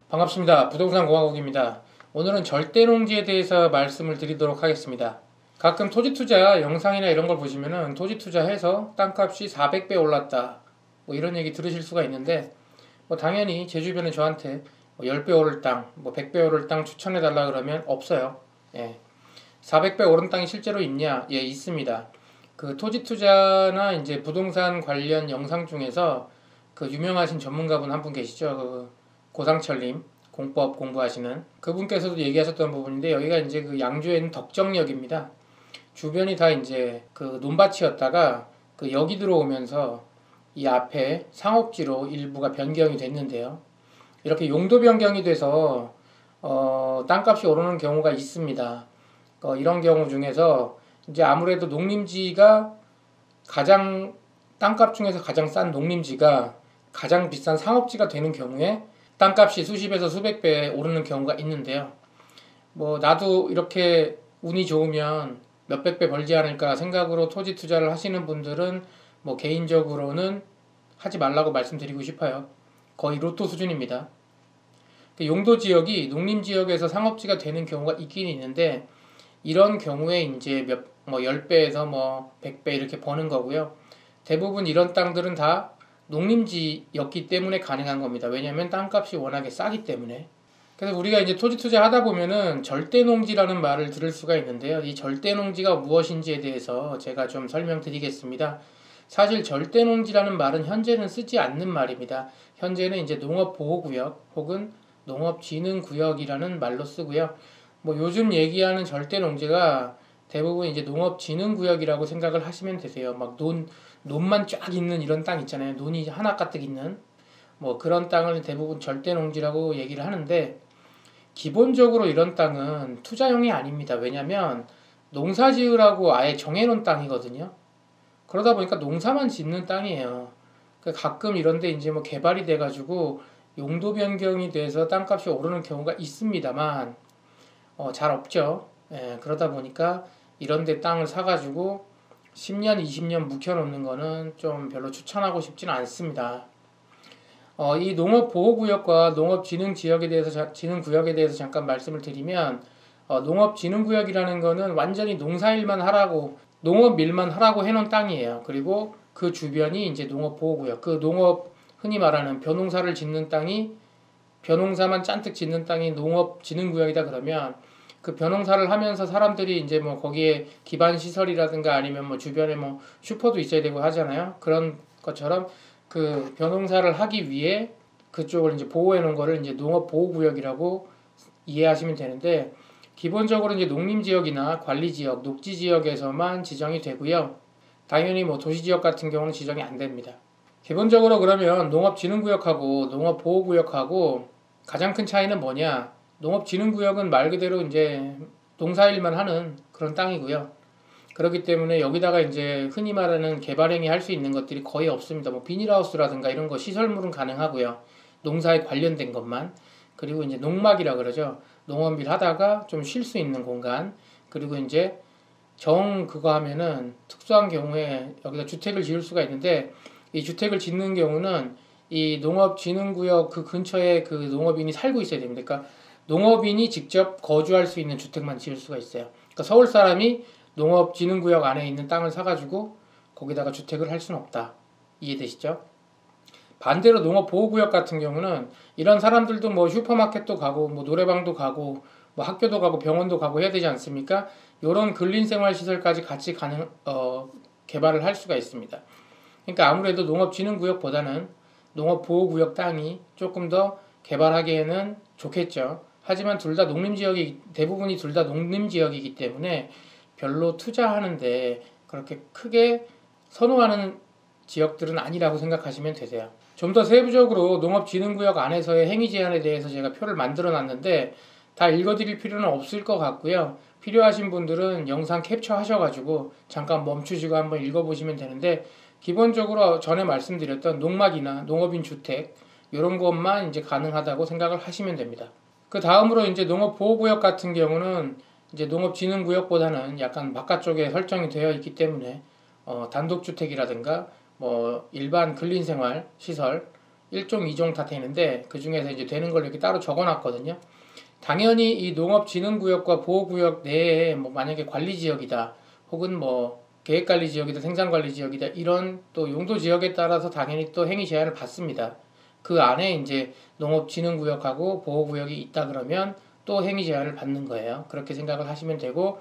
반갑습니다. 부동산 공학국입니다. 오늘은 절대농지에 대해서 말씀을 드리도록 하겠습니다. 가끔 토지투자 영상이나 이런 걸 보시면은 토지투자해서 땅값이 400배 올랐다 뭐 이런 얘기 들으실 수가 있는데, 뭐 당연히 제 주변에 저한테 10배 오를 땅, 100배 오를 땅 추천해 달라 그러면 없어요. 예. 400배 오른 땅이 실제로 있냐? 예, 있습니다. 그 토지투자나 이제 부동산 관련 영상 중에서 그 유명하신 전문가분 한 분 계시죠? 그 고상철님, 공법 공부하시는 그분께서도 얘기하셨던 부분인데, 여기가 이제 그 양주에 있는 덕정역입니다. 주변이 다 이제 그 논밭이었다가 그 역이 들어오면서 이 앞에 상업지로 일부가 변경이 됐는데요. 이렇게 용도 변경이 돼서 땅값이 오르는 경우가 있습니다. 이런 경우 중에서 이제 아무래도 농림지가 가장 땅값 중에서 가장 싼 농림지가 가장 비싼 상업지가 되는 경우에 땅값이 수십에서 수백 배 오르는 경우가 있는데요. 뭐 나도 이렇게 운이 좋으면 몇백 배 벌지 않을까 생각으로 토지 투자를 하시는 분들은 뭐 개인적으로는 하지 말라고 말씀드리고 싶어요. 거의 로또 수준입니다. 용도 지역이 농림 지역에서 상업지가 되는 경우가 있긴 있는데, 이런 경우에 이제 10배에서 100배 이렇게 버는 거고요. 대부분 이런 땅들은 다 농림지였기 때문에 가능한 겁니다. 왜냐하면 땅값이 워낙에 싸기 때문에. 그래서 우리가 이제 토지 투자 하다 보면은 절대농지라는 말을 들을 수가 있는데요. 이 절대농지가 무엇인지에 대해서 제가 좀 설명드리겠습니다. 사실 절대농지라는 말은 현재는 쓰지 않는 말입니다. 현재는 이제 농업보호구역 혹은 농업진흥구역이라는 말로 쓰고요. 뭐 요즘 얘기하는 절대농지가 대부분 이제 농업진흥구역이라고 생각을 하시면 되세요. 막 논만 쫙 있는 이런 땅 있잖아요. 논이 하나 가득 있는 뭐 그런 땅을 대부분 절대농지라고 얘기를 하는데, 기본적으로 이런 땅은 투자용이 아닙니다. 왜냐면 농사 지으라고 아예 정해놓은 땅이거든요. 그러다 보니까 농사만 짓는 땅이에요. 가끔 이런데 이제 뭐 개발이 돼가지고 용도 변경이 돼서 땅값이 오르는 경우가 있습니다만 잘 없죠. 예, 그러다 보니까 이런데 땅을 사가지고 10년, 20년 묵혀놓는 거는 좀 별로 추천하고 싶지는 않습니다. 이 농업보호구역과 농업진흥지역에 대해서, 진흥구역에 대해서 잠깐 말씀을 드리면, 농업진흥구역이라는 거는 완전히 농사일만 하라고, 농업일만 하라고 해놓은 땅이에요. 그리고 그 주변이 이제 농업보호구역, 그 흔히 말하는 벼농사를 짓는 땅이, 벼농사만 잔뜩 짓는 땅이 농업진흥구역이다 그러면, 그 벼농사를 하면서 사람들이 이제 뭐 거기에 기반 시설이라든가 아니면 뭐 주변에 뭐 슈퍼도 있어야 되고 하잖아요. 그런 것처럼 그 벼농사를 하기 위해 그쪽을 이제 보호해 놓은 거를 이제 농업보호구역이라고 이해하시면 되는데, 기본적으로 이제 농림지역이나 관리지역, 녹지지역에서만 지정이 되고요. 당연히 뭐 도시지역 같은 경우는 지정이 안 됩니다. 기본적으로 그러면 농업진흥구역하고 농업보호구역하고 가장 큰 차이는 뭐냐? 농업진흥구역은 말 그대로 이제 농사일만 하는 그런 땅이고요. 그렇기 때문에 여기다가 이제 흔히 말하는 개발행위 할 수 있는 것들이 거의 없습니다. 뭐 비닐하우스라든가 이런 거 시설물은 가능하고요. 농사에 관련된 것만. 그리고 이제 농막이라 그러죠. 농업일 하다가 좀 쉴 수 있는 공간. 그리고 이제 그거 하면은 특수한 경우에 여기다 주택을 지을 수가 있는데, 이 주택을 짓는 경우는 이 농업진흥구역 그 근처에 그 농업인이 살고 있어야 됩니다. 그러니까 농업인이 직접 거주할 수 있는 주택만 지을 수가 있어요. 그러니까 서울 사람이 농업진흥구역 안에 있는 땅을 사가지고 거기다가 주택을 할 수는 없다. 이해되시죠? 반대로 농업보호구역 같은 경우는 이런 사람들도 뭐 슈퍼마켓도 가고 뭐 노래방도 가고 뭐 학교도 가고 병원도 가고 해야 되지 않습니까? 이런 근린생활시설까지 같이 개발을 할 수가 있습니다. 그러니까 아무래도 농업진흥구역보다는 농업보호구역 땅이 조금 더 개발하기에는 좋겠죠. 하지만 대부분이 둘 다 농림지역이기 때문에 별로 투자하는데 그렇게 크게 선호하는 지역들은 아니라고 생각하시면 되세요. 좀 더 세부적으로 농업진흥구역 안에서의 행위 제한에 대해서 제가 표를 만들어 놨는데 다 읽어드릴 필요는 없을 것 같고요. 필요하신 분들은 영상 캡처 하셔가지고 잠깐 멈추시고 한번 읽어보시면 되는데, 기본적으로 전에 말씀드렸던 농막이나 농업인 주택 이런 것만 이제 가능하다고 생각을 하시면 됩니다. 그 다음으로 이제 농업보호구역 같은 경우는 이제 농업진흥구역보다는 약간 바깥쪽에 설정이 되어 있기 때문에 단독주택이라든가 뭐 일반 근린생활 시설 1종, 2종 다 되는데 그 중에서 이제 되는 걸 이렇게 따로 적어놨거든요. 당연히 이 농업진흥구역과 보호구역 내에 뭐 만약에 관리지역이다, 혹은 뭐 계획관리지역이다, 생산관리지역이다, 이런 또 용도지역에 따라서 당연히 또 행위 제한을 받습니다. 그 안에 이제 농업진흥구역하고 보호구역이 있다 그러면 또 행위 제한을 받는 거예요. 그렇게 생각을 하시면 되고,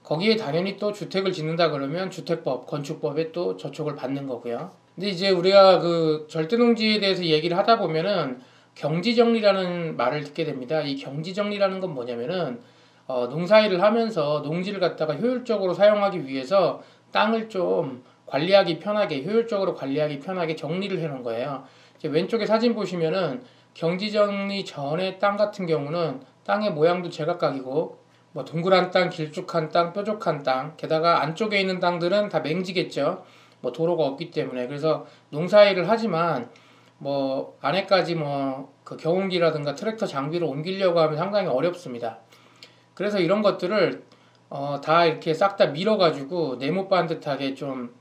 거기에 당연히 또 주택을 짓는다 그러면 주택법, 건축법에 또 저촉을 받는 거고요. 근데 이제 우리가 그 절대농지에 대해서 얘기를 하다 보면은 경지정리라는 말을 듣게 됩니다. 이 경지정리라는 건 뭐냐면은 농사일을 하면서 농지를 갖다가 효율적으로 사용하기 위해서 땅을 좀 관리하기 편하게, 효율적으로 관리하기 편하게 정리를 해놓은 거예요. 이제 왼쪽에 사진 보시면은 경지정리 전에 땅 같은 경우는 땅의 모양도 제각각이고, 뭐 동그란 땅, 길쭉한 땅, 뾰족한 땅, 게다가 안쪽에 있는 땅들은 다 맹지겠죠. 뭐 도로가 없기 때문에. 그래서 농사일을 하지만 뭐 안에까지 뭐 그 경운기라든가 트랙터 장비를 옮기려고 하면 상당히 어렵습니다. 그래서 이런 것들을 다 이렇게 싹 다 밀어가지고 네모 반듯하게 좀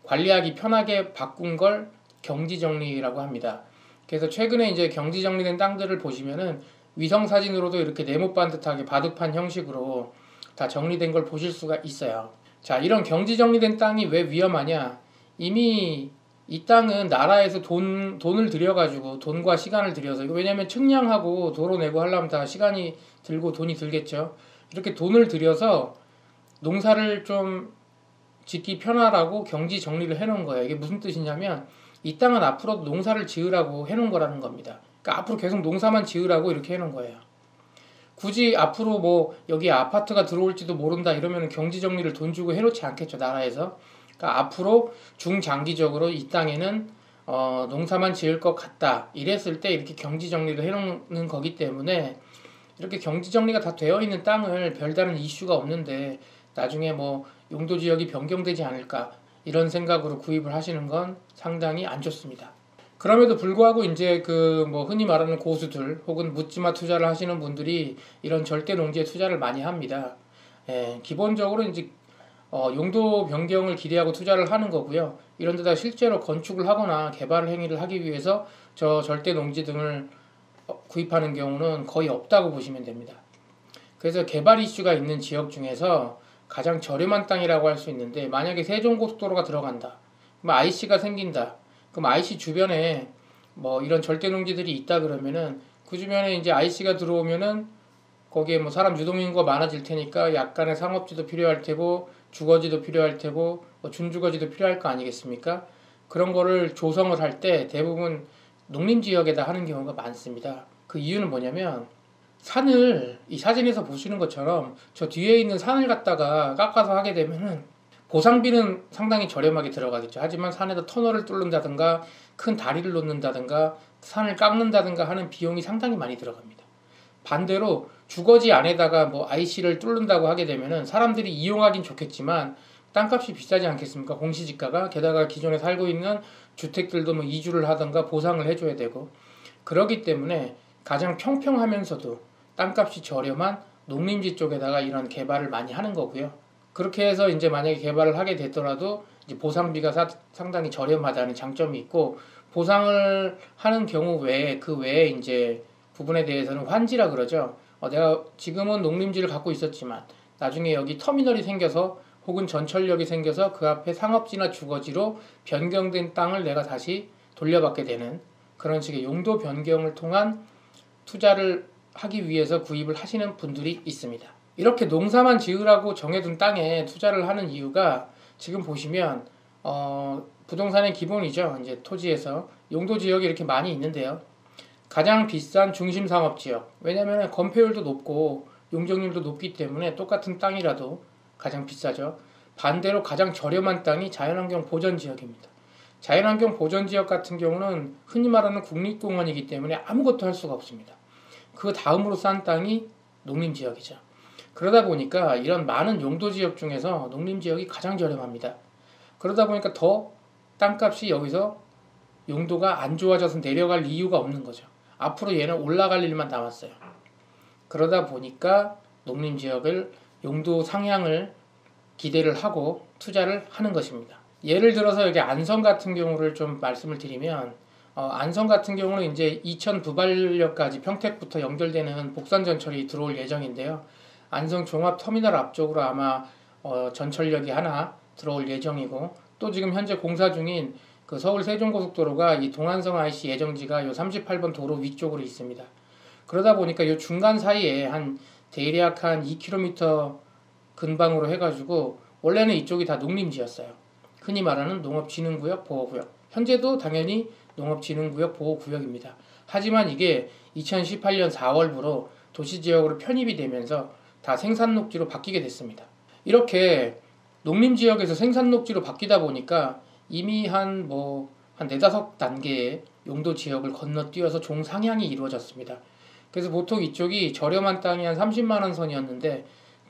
관리하기 편하게 바꾼 걸 경지정리라고 합니다. 그래서 최근에 이제 경지정리된 땅들을 보시면은 위성 사진으로도 이렇게 네모 반듯하게 바둑판 형식으로 다 정리된 걸 보실 수가 있어요. 자, 이런 경지정리된 땅이 왜 위험하냐? 이미 이 땅은 나라에서 돈을 들여가지고, 돈과 시간을 들여서, 이거 왜냐면 측량하고 도로 내고 하려면 다 시간이 들고 돈이 들겠죠. 이렇게 돈을 들여서 농사를 좀 짓기 편하라고 경지 정리를 해놓은 거예요. 이게 무슨 뜻이냐면 이 땅은 앞으로도 농사를 지으라고 해놓은 거라는 겁니다. 그러니까 앞으로 계속 농사만 지으라고 이렇게 해놓은 거예요. 굳이 앞으로 뭐 여기 아파트가 들어올지도 모른다 이러면 경지 정리를 돈 주고 해놓지 않겠죠, 나라에서. 그러니까 앞으로 중장기적으로 이 땅에는 농사만 지을 것 같다 이랬을 때 이렇게 경지 정리를 해놓는 거기 때문에, 이렇게 경지 정리가 다 되어 있는 땅을 별다른 이슈가 없는데 나중에 뭐 용도 지역이 변경되지 않을까 이런 생각으로 구입을 하시는 건 상당히 안 좋습니다. 그럼에도 불구하고 이제 그 뭐 흔히 말하는 고수들 혹은 묻지마 투자를 하시는 분들이 이런 절대 농지에 투자를 많이 합니다. 기본적으로 이제 용도 변경을 기대하고 투자를 하는 거고요. 이런 데다 실제로 건축을 하거나 개발 행위를 하기 위해서 저 절대 농지 등을 구입하는 경우는 거의 없다고 보시면 됩니다. 그래서 개발 이슈가 있는 지역 중에서 가장 저렴한 땅이라고 할 수 있는데, 만약에 세종고속도로가 들어간다, 그럼 IC가 생긴다, 그럼 IC 주변에 뭐 이런 절대 농지들이 있다 그러면은 그 주변에 이제 IC가 들어오면은 거기에 뭐 사람 유동인구가 많아질 테니까 약간의 상업지도 필요할 테고 주거지도 필요할 테고 뭐 준주거지도 필요할 거 아니겠습니까? 그런 거를 조성을 할 때 대부분 농림지역에다 하는 경우가 많습니다. 그 이유는 뭐냐면, 산을 이 사진에서 보시는 것처럼 저 뒤에 있는 산을 갖다가 깎아서 하게 되면은 보상비는 상당히 저렴하게 들어가겠죠. 하지만 산에다 터널을 뚫는다든가 큰 다리를 놓는다든가 산을 깎는다든가 하는 비용이 상당히 많이 들어갑니다. 반대로 주거지 안에다가 뭐 IC를 뚫는다고 하게 되면은 사람들이 이용하긴 좋겠지만 땅값이 비싸지 않겠습니까? 공시지가가. 게다가 기존에 살고 있는 주택들도 뭐 이주를 하던가 보상을 해줘야 되고, 그러기 때문에 가장 평평하면서도 땅값이 저렴한 농림지 쪽에다가 이런 개발을 많이 하는 거고요. 그렇게 해서 이제 만약에 개발을 하게 되더라도 이제 보상비가 상당히 저렴하다는 장점이 있고, 보상을 하는 경우 외에 그 외에 이제 부분에 대해서는 환지라 그러죠. 내가 지금은 농림지를 갖고 있었지만 나중에 여기 터미널이 생겨서 혹은 전철역이 생겨서 그 앞에 상업지나 주거지로 변경된 땅을 내가 다시 돌려받게 되는 그런 식의 용도 변경을 통한 투자를 하기 위해서 구입을 하시는 분들이 있습니다. 이렇게 농사만 지으라고 정해둔 땅에 투자를 하는 이유가, 지금 보시면 부동산의 기본이죠. 이제 토지에서 용도 지역이 이렇게 많이 있는데요. 가장 비싼 중심 상업지역, 왜냐하면 건폐율도 높고 용적률도 높기 때문에 똑같은 땅이라도 가장 비싸죠. 반대로 가장 저렴한 땅이 자연환경 보전지역입니다. 자연환경 보전지역 같은 경우는 흔히 말하는 국립공원이기 때문에 아무것도 할 수가 없습니다. 그 다음으로 싼 땅이 농림지역이죠. 그러다 보니까 이런 많은 용도지역 중에서 농림지역이 가장 저렴합니다. 그러다 보니까 더 땅값이 여기서 용도가 안 좋아져서 내려갈 이유가 없는 거죠. 앞으로 얘는 올라갈 일만 남았어요. 그러다 보니까 농림지역을 용도 상향을 기대를 하고 투자를 하는 것입니다. 예를 들어서 여기 안성 같은 경우를 좀 말씀을 드리면, 안성 같은 경우는 이제 이천 부발역까지 평택부터 연결되는 복선 전철이 들어올 예정인데요. 안성 종합터미널 앞쪽으로 아마 전철역이 하나 들어올 예정이고, 또 지금 현재 공사 중인 그 서울 세종고속도로가 이 동안성 IC 예정지가 요 38번 도로 위쪽으로 있습니다. 그러다 보니까 요 중간 사이에 대략 한 2km 근방으로 해가지고 원래는 이쪽이 다 농림지였어요. 흔히 말하는 농업진흥구역, 보호구역. 현재도 당연히 농업진흥구역, 보호구역입니다. 하지만 이게 2018년 4월부로 도시지역으로 편입이 되면서 다 생산녹지로 바뀌게 됐습니다. 이렇게 농림지역에서 생산녹지로 바뀌다 보니까 이미 한 4-5단계의 용도지역을 건너뛰어서 종상향이 이루어졌습니다. 그래서 보통 이쪽이 저렴한 땅이 한 30만원 선이었는데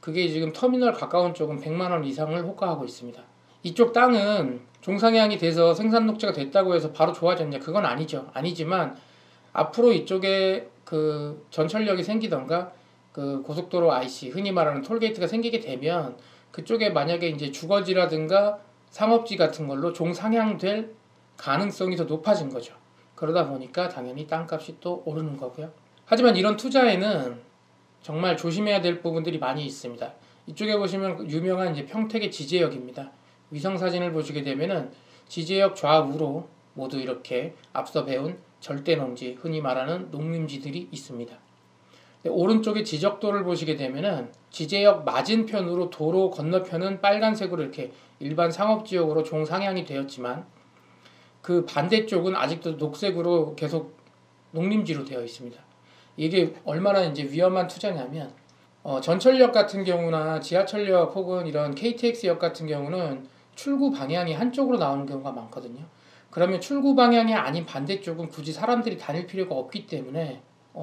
그게 지금 터미널 가까운 쪽은 100만원 이상을 호가하고 있습니다. 이쪽 땅은 종상향이 돼서 생산녹지가 됐다고 해서 바로 좋아졌냐? 그건 아니죠. 아니지만 앞으로 이쪽에 그 전철역이 생기던가 그 고속도로 IC, 흔히 말하는 톨게이트가 생기게 되면 그쪽에 만약에 이제 주거지라든가 상업지 같은 걸로 종상향될 가능성이 더 높아진 거죠. 그러다 보니까 당연히 땅값이 또 오르는 거고요. 하지만 이런 투자에는 정말 조심해야 될 부분들이 많이 있습니다. 이쪽에 보시면 유명한 이제 평택의 지제역입니다. 위성 사진을 보시게 되면은 지제역 좌우로 모두 이렇게 앞서 배운 절대농지, 흔히 말하는 농림지들이 있습니다. 오른쪽에 지적도를 보시게 되면은 지제역 맞은편으로 도로 건너편은 빨간색으로 이렇게 일반 상업지역으로 종상향이 되었지만 그 반대쪽은 아직도 녹색으로 계속 농림지로 되어 있습니다. 이게 얼마나 이제 위험한 투자냐면 전철역 같은 경우나 지하철역 혹은 이런 KTX역 같은 경우는 출구 방향이 한쪽으로 나오는 경우가 많거든요. 그러면 출구 방향이 아닌 반대쪽은 굳이 사람들이 다닐 필요가 없기 때문에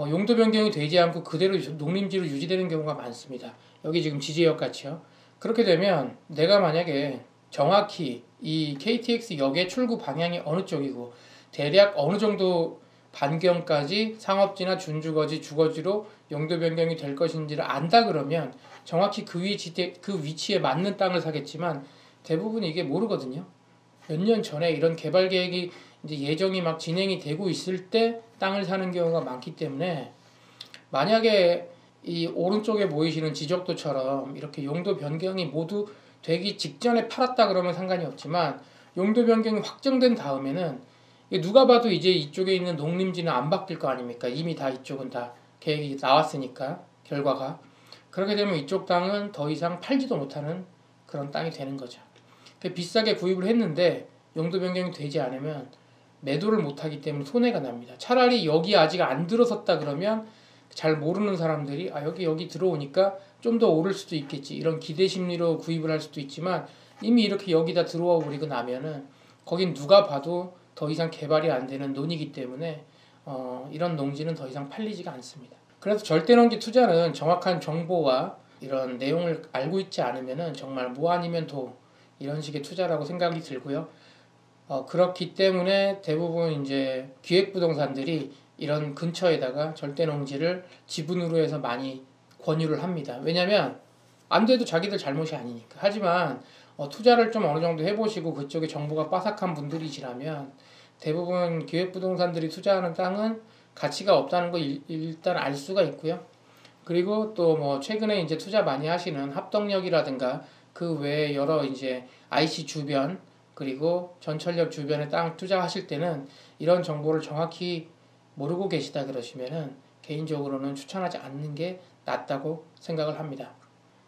용도 변경이 되지 않고 그대로 농림지로 유지되는 경우가 많습니다. 여기 지금 지제역 같이요. 그렇게 되면 내가 만약에 정확히 이 KTX 역의 출구 방향이 어느 쪽이고 대략 어느 정도 반경까지 상업지나 준주거지, 주거지로 용도 변경이 될 것인지를 안다 그러면 정확히 그 위치에 맞는 땅을 사겠지만 대부분 이게 모르거든요. 몇 년 전에 이런 개발 계획이 이제 예정이 막 진행이 되고 있을 때 땅을 사는 경우가 많기 때문에 만약에 이 오른쪽에 보이시는 지적도처럼 이렇게 용도 변경이 모두 되기 직전에 팔았다 그러면 상관이 없지만 용도 변경이 확정된 다음에는 누가 봐도 이제 이쪽에 있는 농림지는 안 바뀔 거 아닙니까? 이미 다 이쪽은 다 계획이 나왔으니까 결과가. 그렇게 되면 이쪽 땅은 더 이상 팔지도 못하는 그런 땅이 되는 거죠. 비싸게 구입을 했는데 용도 변경이 되지 않으면 매도를 못하기 때문에 손해가 납니다. 차라리 여기 아직 안 들어섰다 그러면 잘 모르는 사람들이 여기 들어오니까 좀 더 오를 수도 있겠지 이런 기대 심리로 구입을 할 수도 있지만 이미 이렇게 여기다 들어와 버리고 나면은 거긴 누가 봐도 더 이상 개발이 안 되는 논이기 때문에 이런 농지는 더 이상 팔리지가 않습니다. 그래서 절대농지 투자는 정확한 정보와 이런 내용을 알고 있지 않으면은 정말 뭐 아니면 도 이런 식의 투자라고 생각이 들고요. 그렇기 때문에 대부분 이제 기획부동산들이 이런 근처에다가 절대농지를 지분으로 해서 많이 권유를 합니다. 왜냐면 안 돼도 자기들 잘못이 아니니까. 하지만 투자를 좀 어느 정도 해보시고 그쪽에 정보가 빠삭한 분들이시라면 대부분 기획부동산들이 투자하는 땅은 가치가 없다는 거 일단 알 수가 있고요. 그리고 또 최근에 이제 투자 많이 하시는 합덕역이라든가 그 외에 여러 이제 IC 주변 그리고 전철역 주변에 땅 투자하실 때는 이런 정보를 정확히 모르고 계시다 그러시면은 개인적으로는 추천하지 않는 게 낫다고 생각을 합니다.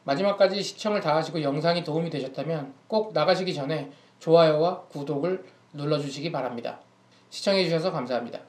마지막까지 시청을 다 하시고 영상이 도움이 되셨다면 꼭 나가시기 전에 좋아요와 구독을 눌러주시기 바랍니다. 시청해주셔서 감사합니다.